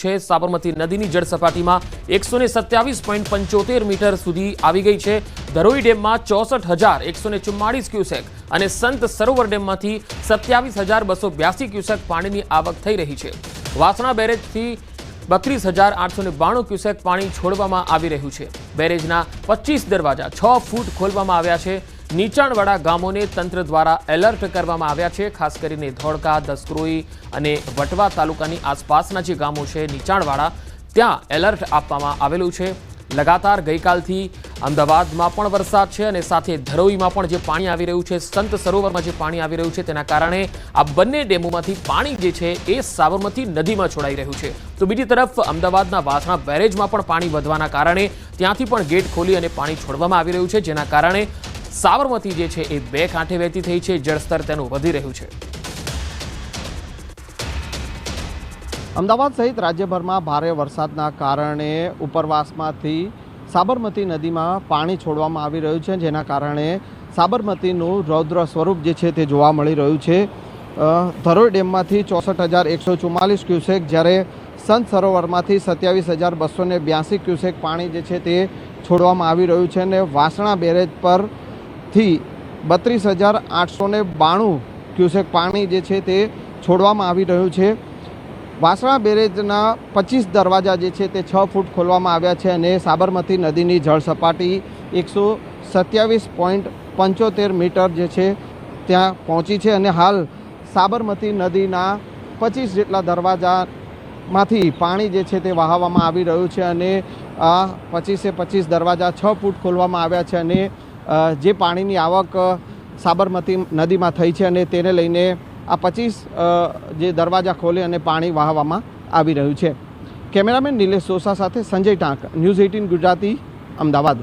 છે સાબરમતી નદીની જળ સપાટીમાં 127.75 મીટર સુધી આવી ગઈ છે। ધરોઈ ડેમમાં 64,144 ક્યુસેક અને સંત સરોવર ડેમમાંથી 27,282 ક્યુસેક પાણીની આવક થઈ રહી છે। વાસણા બેરેજથી 32,892 ક્યુસેક પાણી છોડવામાં આવી રહ્યું છે। બેરેજના 25 દરવાજા 6 ફૂટ ખોલવામાં આવ્યા છે। નીચાણવાળા ગામોને તંત્ર દ્વારા એલર્ટ કરવામાં આવ્યા છે। ખાસ કરીને ધોળકા, દસક્રોઈ અને વટવા તાલુકાની આસપાસના જે ગામો છે નીચાણવાળા, ત્યાં એલર્ટ આપવામાં આવેલું છે। લગાતાર ગઈકાલથી અમદાવાદમાં પણ વરસાદ છે અને સાથે ધરોઈમાં પણ જે પાણી આવી રહ્યું છે, સંત સરોવરમાં જે પાણી આવી રહ્યું છે, તેના કારણે આ બંને ડેમોમાંથી પાણી જે છે એ સાબરમતી નદીમાં છોડાઈ રહ્યું છે। તો બીજી તરફ અમદાવાદના વાસણા બેરેજમાં પણ પાણી વધવાના કારણે ત્યાંથી પણ ગેટ ખોલી અને પાણી છોડવામાં આવી રહ્યું છે, જેના કારણે સાબરમતી જે છે એ બે કાંઠે વહેતી થઈ છે। જળસ્તર તેનું વધી રહ્યું છે। અમદાવાદ સહિત રાજ્યભરમાં ભારે વરસાદના કારણે ઉપરવાસમાંથી સાબરમતી નદીમાં પાણી છોડવામાં આવી રહ્યું છે, જેના કારણે સાબરમતીનું રૌદ્ર સ્વરૂપ જે છે તે જોવા મળી રહ્યું છે। ધરોઈ ડેમમાંથી 64,144 ક્યુસેક, જ્યારે સંત સરોવરમાંથી 27,282 ક્યુસેક પાણી જે છે તે છોડવામાં આવી રહ્યું છે અને વાસણા બેરેજ પરથી 32,892 ક્યુસેક પાણી જે છે તે છોડવામાં આવી રહ્યું છે। વાસણા બેરેજના 25 દરવાજા જે છે તે 6 ફૂટ ખોલવામાં આવ્યા છે અને સાબરમતી નદીની જળ સપાટી 127.75 મીટર જે છે ત્યાં પહોંચી છે અને હાલ સાબરમતી નદીના 25 જેટલા દરવાજામાંથી પાણી જે છે તે વહાવવામાં આવી રહ્યું છે અને આ 25 દરવાજા 6 ફૂટ ખોલવામાં આવ્યા છે અને જે પાણીની આવક સાબરમતી નદીમાં થઈ છે અને તેને લઈને આ 25 જે દરવાજા ખોલે અને પાણી વહાવવામાં આવી રહ્યું છે। કેમેરામેન નિલેશ સોસા સાથે સંજય ટાંક, ન્યૂઝ 18 ગુજરાતી, અમદાવાદ।